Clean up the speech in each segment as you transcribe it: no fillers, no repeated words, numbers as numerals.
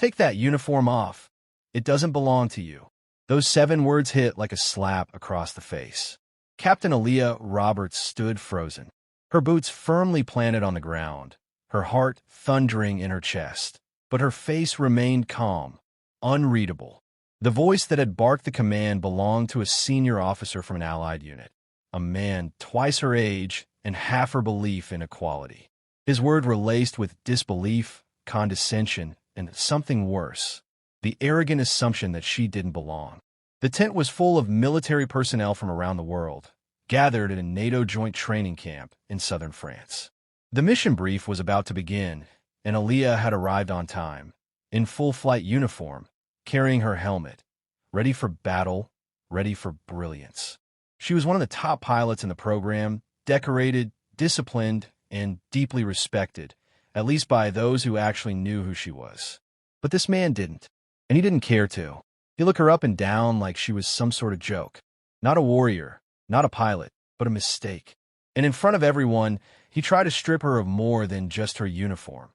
Take that uniform off. It doesn't belong to you. Those 7 words hit like a slap across the face. Captain Aaliyah Roberts stood frozen, her boots firmly planted on the ground, her heart thundering in her chest. But her face remained calm, unreadable. The voice that had barked the command belonged to a senior officer from an Allied unit, a man twice her age and half her belief in equality. His words were laced with disbelief, condescension, and something worse, the arrogant assumption that she didn't belong. The tent was full of military personnel from around the world, gathered at a NATO joint training camp in southern France. The mission brief was about to begin, and Aaliyah had arrived on time, in full flight uniform, carrying her helmet, ready for battle, ready for brilliance. She was one of the top pilots in the program, decorated, disciplined, and deeply respected, at least by those who actually knew who she was. But this man didn't, and he didn't care to. He looked her up and down like she was some sort of joke. Not a warrior, not a pilot, but a mistake. And in front of everyone, he tried to strip her of more than just her uniform.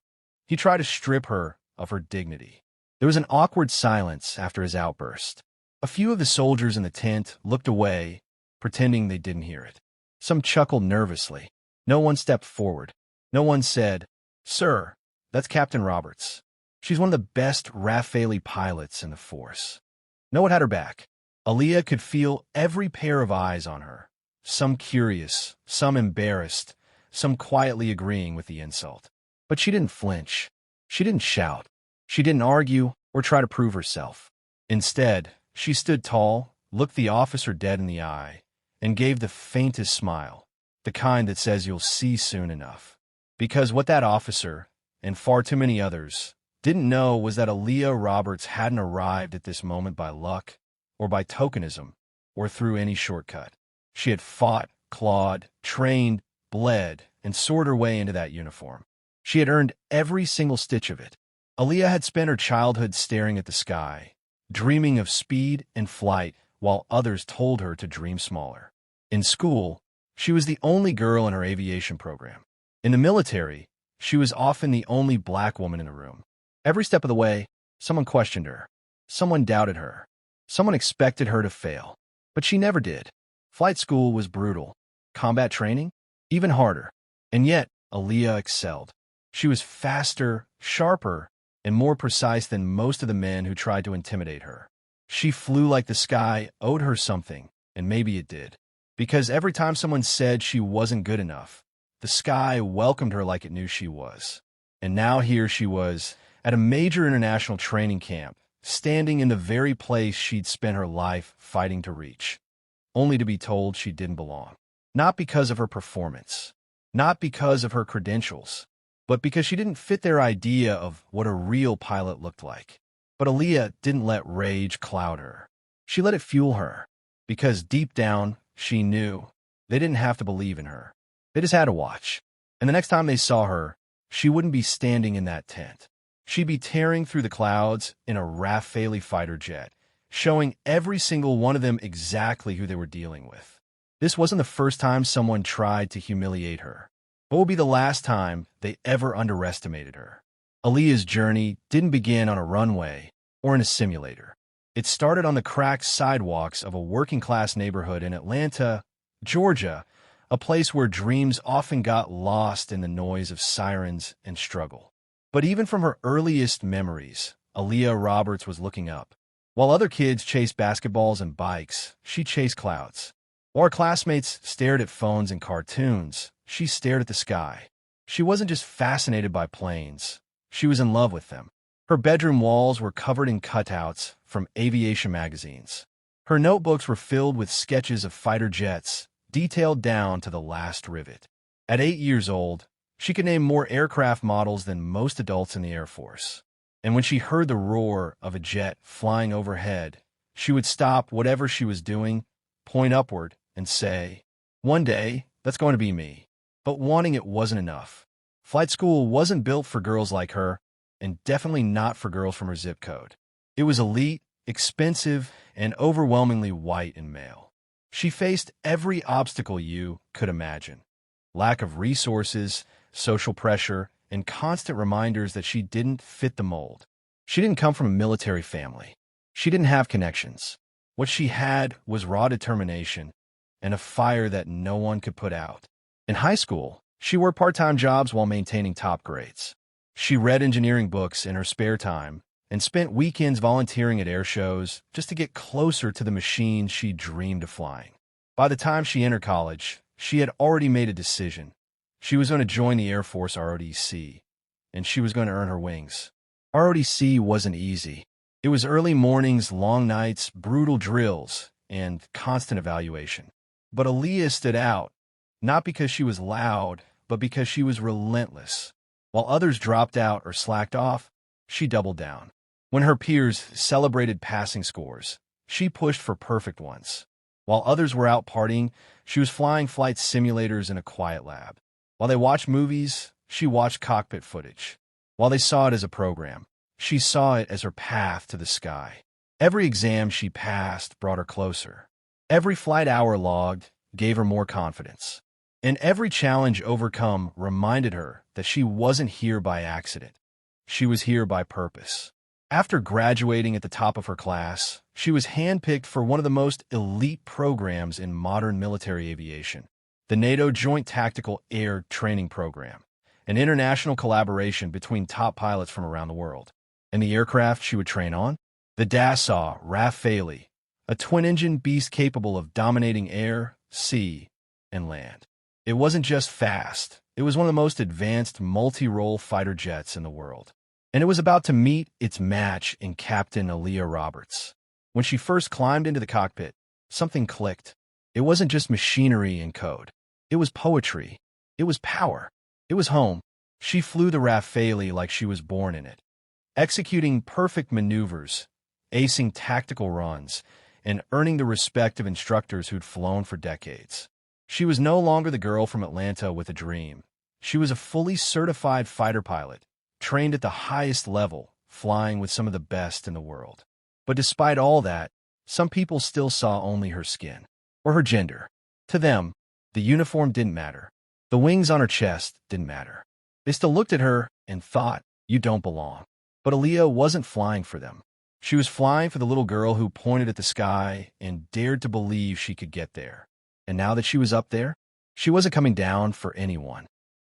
He tried to strip her of her dignity. There was an awkward silence after his outburst. A few of the soldiers in the tent looked away, pretending they didn't hear it. Some chuckled nervously. No one stepped forward. No one said, "Sir, that's Captain Roberts. She's one of the best Rafale pilots in the force." No one had her back. Aaliyah could feel every pair of eyes on her, some curious, some embarrassed, some quietly agreeing with the insult. But she didn't flinch. She didn't shout. She didn't argue or try to prove herself. Instead, she stood tall, looked the officer dead in the eye, and gave the faintest smile, the kind that says you'll see soon enough. Because what that officer, and far too many others, didn't know was that Aaliyah Roberts hadn't arrived at this moment by luck, or by tokenism, or through any shortcut. She had fought, clawed, trained, bled, and soared her way into that uniform. She had earned every single stitch of it. Aaliyah had spent her childhood staring at the sky, dreaming of speed and flight, while others told her to dream smaller. In school, she was the only girl in her aviation program. In the military, she was often the only black woman in the room. Every step of the way, someone questioned her. Someone doubted her. Someone expected her to fail. But she never did. Flight school was brutal. Combat training? Even harder. And yet, Aaliyah excelled. She was faster, sharper, and more precise than most of the men who tried to intimidate her. She flew like the sky owed her something, and maybe it did. Because every time someone said she wasn't good enough, the sky welcomed her like it knew she was. And now here she was, at a major international training camp, standing in the very place she'd spent her life fighting to reach, only to be told she didn't belong. Not because of her performance, not because of her credentials, but because she didn't fit their idea of what a real pilot looked like. But Aaliyah didn't let rage cloud her. She let it fuel her, because deep down, she knew they didn't have to believe in her. They just had to watch. And the next time they saw her, she wouldn't be standing in that tent. She'd be tearing through the clouds in a Rafale fighter jet, showing every single one of them exactly who they were dealing with. This wasn't the first time someone tried to humiliate her. What would be the last time they ever underestimated her? Aaliyah's journey didn't begin on a runway or in a simulator. It started on the cracked sidewalks of a working-class neighborhood in Atlanta, Georgia, a place where dreams often got lost in the noise of sirens and struggle. But even from her earliest memories, Aaliyah Roberts was looking up. While other kids chased basketballs and bikes, she chased clouds. While her classmates stared at phones and cartoons, she stared at the sky. She wasn't just fascinated by planes. She was in love with them. Her bedroom walls were covered in cutouts from aviation magazines. Her notebooks were filled with sketches of fighter jets, detailed down to the last rivet. At 8 years old, she could name more aircraft models than most adults in the Air Force. And when she heard the roar of a jet flying overhead, she would stop whatever she was doing, point upward, and say, "One day, that's going to be me." But wanting it wasn't enough. Flight school wasn't built for girls like her, and definitely not for girls from her zip code. It was elite, expensive, and overwhelmingly white and male. She faced every obstacle you could imagine. Lack of resources, social pressure, and constant reminders that she didn't fit the mold. She didn't come from a military family. She didn't have connections. What she had was raw determination and a fire that no one could put out. In high school, she worked part-time jobs while maintaining top grades. She read engineering books in her spare time and spent weekends volunteering at air shows just to get closer to the machine she dreamed of flying. By the time she entered college, she had already made a decision. She was going to join the Air Force ROTC, and she was going to earn her wings. ROTC wasn't easy. It was early mornings, long nights, brutal drills, and constant evaluation. But Aaliyah stood out, not because she was loud, but because she was relentless. While others dropped out or slacked off, she doubled down. When her peers celebrated passing scores, she pushed for perfect ones. While others were out partying, she was flying flight simulators in a quiet lab. While they watched movies, she watched cockpit footage. While they saw it as a program, she saw it as her path to the sky. Every exam she passed brought her closer. Every flight hour logged gave her more confidence. And every challenge overcome reminded her that she wasn't here by accident. She was here by purpose. After graduating at the top of her class, she was handpicked for one of the most elite programs in modern military aviation, the NATO Joint Tactical Air Training Program, an international collaboration between top pilots from around the world. And the aircraft she would train on? The Dassault Rafale, a twin-engine beast capable of dominating air, sea, and land. It wasn't just fast, it was one of the most advanced multi-role fighter jets in the world. And it was about to meet its match in Captain Aaliyah Roberts. When she first climbed into the cockpit, something clicked. It wasn't just machinery and code. It was poetry. It was power. It was home. She flew the Rafale like she was born in it, executing perfect maneuvers, acing tactical runs, and earning the respect of instructors who'd flown for decades. She was no longer the girl from Atlanta with a dream. She was a fully certified fighter pilot, trained at the highest level, flying with some of the best in the world. But despite all that, some people still saw only her skin, or her gender. To them, the uniform didn't matter. The wings on her chest didn't matter. They still looked at her and thought, "You don't belong." But Aaliyah wasn't flying for them. She was flying for the little girl who pointed at the sky and dared to believe she could get there. And now that she was up there, she wasn't coming down for anyone.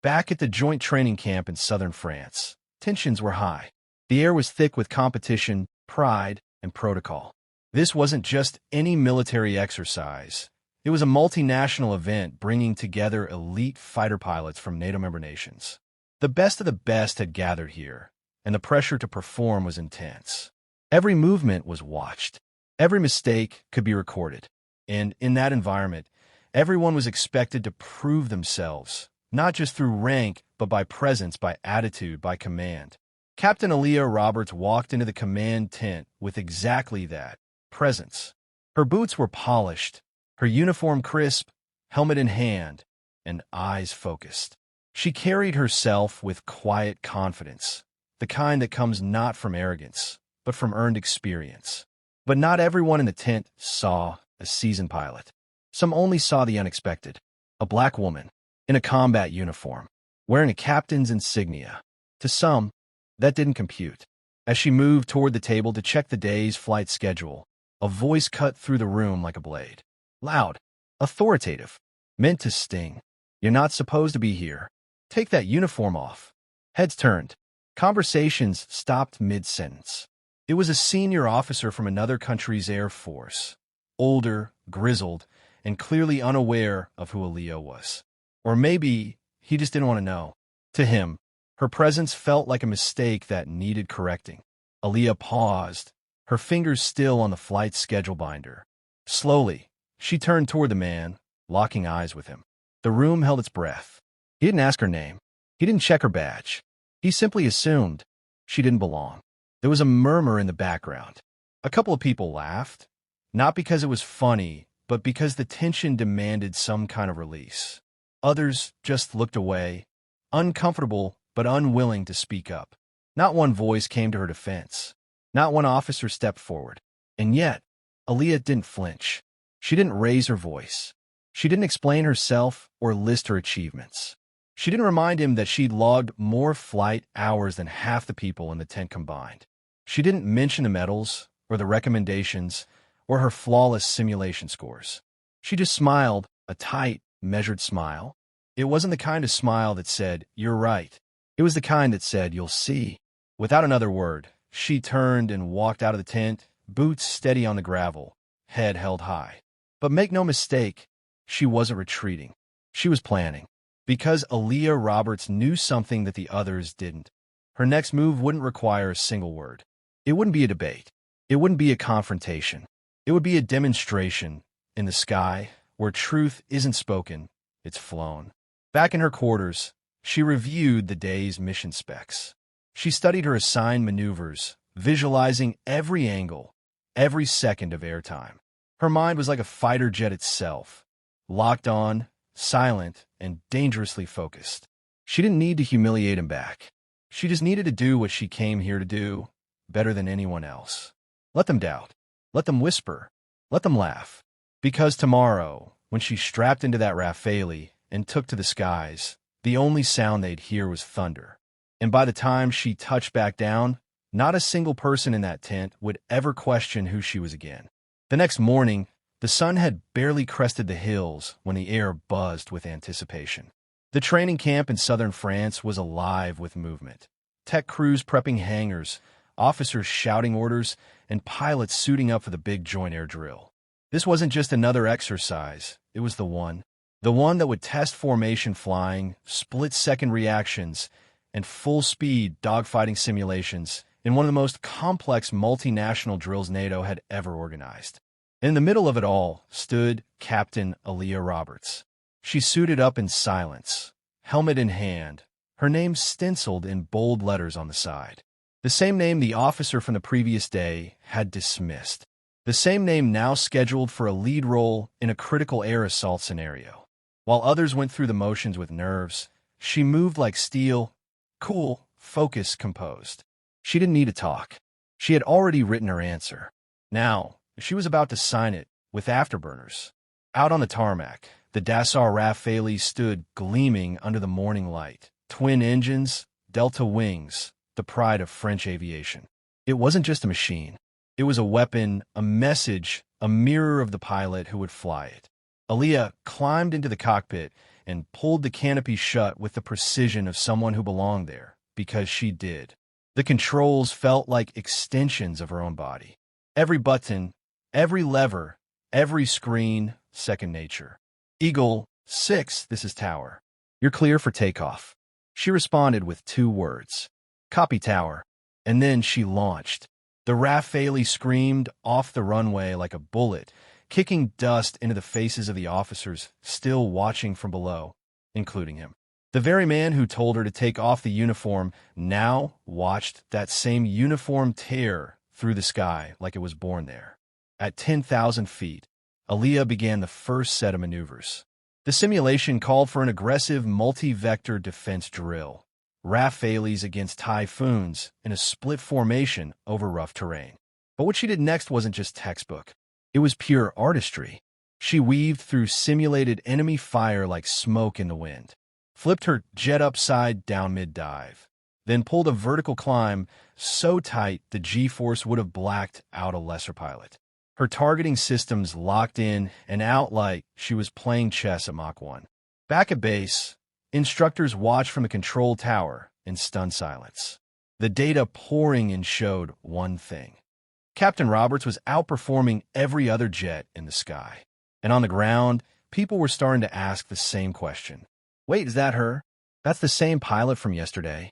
Back at the joint training camp in southern France, tensions were high. The air was thick with competition, pride, and protocol. This wasn't just any military exercise. It was a multinational event bringing together elite fighter pilots from NATO member nations. The best of the best had gathered here, and the pressure to perform was intense. Every movement was watched. Every mistake could be recorded. And in that environment, everyone was expected to prove themselves, not just through rank, but by presence, by attitude, by command. Captain Aaliyah Roberts walked into the command tent with exactly that, presence. Her boots were polished, her uniform crisp, helmet in hand, and eyes focused. She carried herself with quiet confidence, the kind that comes not from arrogance, but from earned experience. But not everyone in the tent saw a seasoned pilot. Some only saw the unexpected. A black woman, in a combat uniform, wearing a captain's insignia. To some, that didn't compute. As she moved toward the table to check the day's flight schedule, a voice cut through the room like a blade. Loud, authoritative, meant to sting. "You're not supposed to be here. Take that uniform off." Heads turned. Conversations stopped mid-sentence. It was a senior officer from another country's Air Force, older, grizzled, and clearly unaware of who Aaliyah was. Or maybe he just didn't want to know. To him, her presence felt like a mistake that needed correcting. Aaliyah paused, her fingers still on the flight schedule binder. Slowly, she turned toward the man, locking eyes with him. The room held its breath. He didn't ask her name. He didn't check her badge. He simply assumed she didn't belong. There was a murmur in the background. A couple of people laughed, not because it was funny, but because the tension demanded some kind of release. Others just looked away, uncomfortable but unwilling to speak up. Not one voice came to her defense. Not one officer stepped forward. And yet, Aaliyah didn't flinch. She didn't raise her voice. She didn't explain herself or list her achievements. She didn't remind him that she'd logged more flight hours than half the people in the tent combined. She didn't mention the medals, or the recommendations, or her flawless simulation scores. She just smiled, a tight, measured smile. It wasn't the kind of smile that said, "You're right." It was the kind that said, "You'll see." Without another word, she turned and walked out of the tent, boots steady on the gravel, head held high. But make no mistake, she wasn't retreating. She was planning. Because Aaliyah Roberts knew something that the others didn't. Her next move wouldn't require a single word. It wouldn't be a debate. It wouldn't be a confrontation. It would be a demonstration in the sky where truth isn't spoken, it's flown. Back in her quarters, she reviewed the day's mission specs. She studied her assigned maneuvers, visualizing every angle, every second of airtime. Her mind was like a fighter jet itself, locked on, silent, and dangerously focused. She didn't need to humiliate him back. She just needed to do what she came here to do, better than anyone else. Let them doubt. Let them whisper. Let them laugh. Because tomorrow, when she strapped into that Rafale and took to the skies, the only sound they'd hear was thunder. And by the time she touched back down, not a single person in that tent would ever question who she was again. The next morning, the sun had barely crested the hills when the air buzzed with anticipation. The training camp in southern France was alive with movement. Tech crews prepping hangars, officers shouting orders, and pilots suiting up for the big joint air drill. This wasn't just another exercise, it was the one that would test formation flying, split-second reactions, and full-speed dogfighting simulations in one of the most complex multinational drills NATO had ever organized. In the middle of it all stood Captain Aaliyah Roberts. She suited up in silence, helmet in hand, her name stenciled in bold letters on the side. The same name the officer from the previous day had dismissed. The same name now scheduled for a lead role in a critical air assault scenario. While others went through the motions with nerves, she moved like steel, cool, focused, composed. She didn't need to talk. She had already written her answer. Now, she was about to sign it with afterburners. Out on the tarmac, the Dassault Rafale stood gleaming under the morning light. Twin engines, delta wings, the pride of French aviation. It wasn't just a machine. It was a weapon, a message, a mirror of the pilot who would fly it. Aaliyah climbed into the cockpit and pulled the canopy shut with the precision of someone who belonged there, because she did. The controls felt like extensions of her own body. Every button, every lever, every screen, second nature. Eagle 6, this is Tower. You're clear for takeoff. She responded with 2 words. Copy, Tower. And then she launched. The Rafale screamed off the runway like a bullet, kicking dust into the faces of the officers still watching from below, including him. The very man who told her to take off the uniform now watched that same uniform tear through the sky like it was born there. At 10,000 feet, Aaliyah began the first set of maneuvers. The simulation called for an aggressive multi-vector defense drill, Rafales against Typhoons in a split formation over rough terrain. But what she did next wasn't just textbook. It was pure artistry. She weaved through simulated enemy fire like smoke in the wind, flipped her jet upside down mid-dive, then pulled a vertical climb so tight the G-force would have blacked out a lesser pilot. Her targeting systems locked in and out like she was playing chess at Mach 1. Back at base, instructors watched from the control tower in stunned silence. The data pouring in showed one thing. Captain Roberts was outperforming every other jet in the sky. And on the ground, people were starting to ask the same question. Wait, is that her? That's the same pilot from yesterday.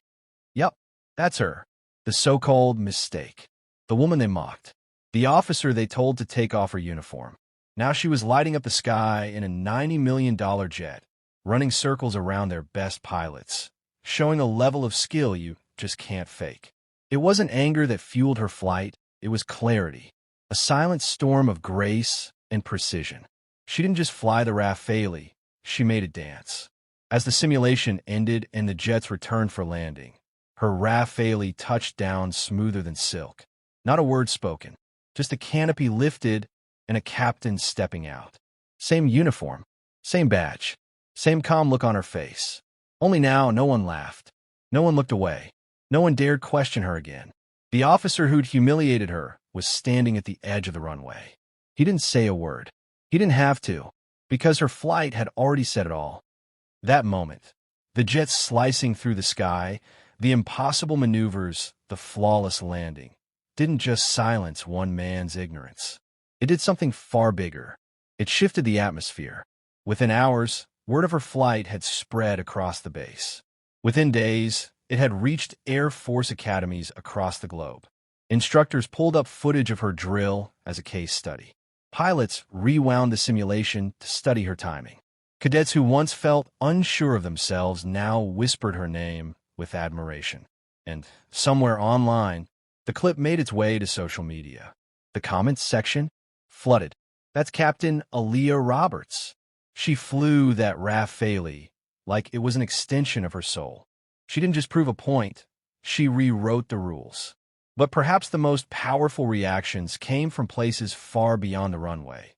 Yep, that's her. The so-called mistake. The woman they mocked. The officer they told to take off her uniform. Now she was lighting up the sky in a $90 million jet, running circles around their best pilots, showing a level of skill you just can't fake. It wasn't anger that fueled her flight. It was clarity, a silent storm of grace and precision. She didn't just fly the Rafale, she made it dance. As the simulation ended and the jets returned for landing, her Rafale touched down smoother than silk. Not a word spoken, just a canopy lifted and a captain stepping out. Same uniform, same badge, same calm look on her face. Only now no one laughed. No one looked away. No one dared question her again. The officer who'd humiliated her was standing at the edge of the runway. He didn't say a word. He didn't have to, because her flight had already said it all. That moment, the jet slicing through the sky, the impossible maneuvers, the flawless landing, didn't just silence one man's ignorance. It did something far bigger. It shifted the atmosphere. Within hours, word of her flight had spread across the base. Within days, it had reached Air Force academies across the globe. Instructors pulled up footage of her drill as a case study. Pilots rewound the simulation to study her timing. Cadets who once felt unsure of themselves now whispered her name with admiration. And somewhere online, the clip made its way to social media. The comments section flooded. That's Captain Aaliyah Roberts. She flew that Rafale like it was an extension of her soul. She didn't just prove a point, she rewrote the rules. But perhaps the most powerful reactions came from places far beyond the runway,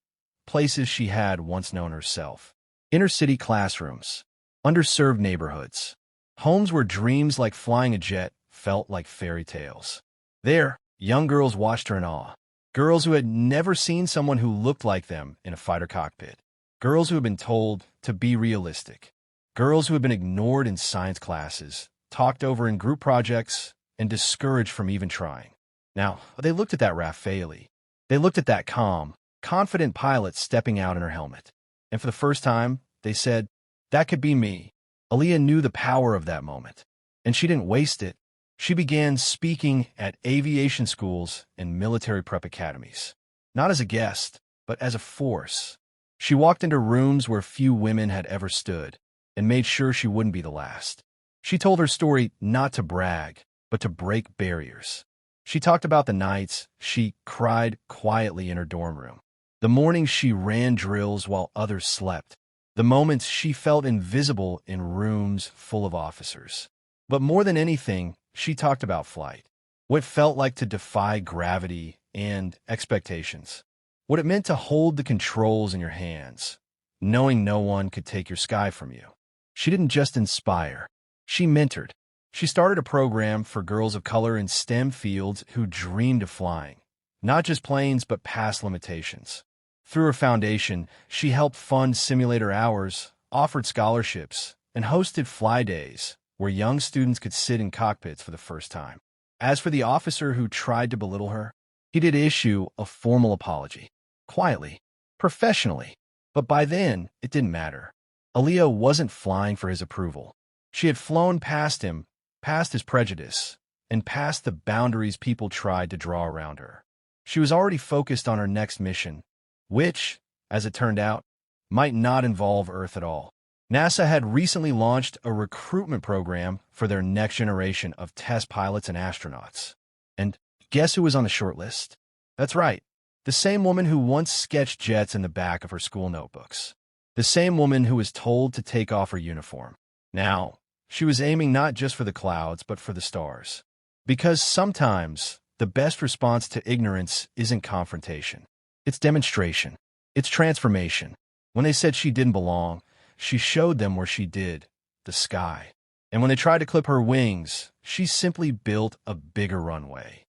places she had once known herself. Inner-city classrooms, underserved neighborhoods, homes where dreams like flying a jet felt like fairy tales. There, young girls watched her in awe. Girls who had never seen someone who looked like them in a fighter cockpit. Girls who had been told to be realistic. Girls who had been ignored in science classes, talked over in group projects, and discouraged from even trying. Now, they looked at that Rafale. They looked at that calm, confident pilot stepping out in her helmet. And for the first time, they said, "That could be me." Aaliyah knew the power of that moment, and she didn't waste it. She began speaking at aviation schools and military prep academies. Not as a guest, but as a force. She walked into rooms where few women had ever stood, and made sure she wouldn't be the last. She told her story not to brag, but to break barriers. She talked about the nights she cried quietly in her dorm room, the mornings she ran drills while others slept, the moments she felt invisible in rooms full of officers. But more than anything, she talked about flight, what it felt like to defy gravity and expectations, what it meant to hold the controls in your hands, knowing no one could take your sky from you. She didn't just inspire, she mentored. She started a program for girls of color in STEM fields who dreamed of flying, not just planes but past limitations. Through her foundation, she helped fund simulator hours, offered scholarships, and hosted fly days where young students could sit in cockpits for the first time. As for the officer who tried to belittle her, he did issue a formal apology, quietly, professionally. But by then, it didn't matter. Aaliyah wasn't flying for his approval. She had flown past him, past his prejudice, and past the boundaries people tried to draw around her. She was already focused on her next mission, which, as it turned out, might not involve Earth at all. NASA had recently launched a recruitment program for their next generation of test pilots and astronauts. And guess who was on the short list? That's right, the same woman who once sketched jets in the back of her school notebooks. The same woman who was told to take off her uniform. Now, she was aiming not just for the clouds, but for the stars. Because sometimes the best response to ignorance isn't confrontation. It's demonstration. It's transformation. When they said she didn't belong, she showed them where she did, the sky. And when they tried to clip her wings, she simply built a bigger runway.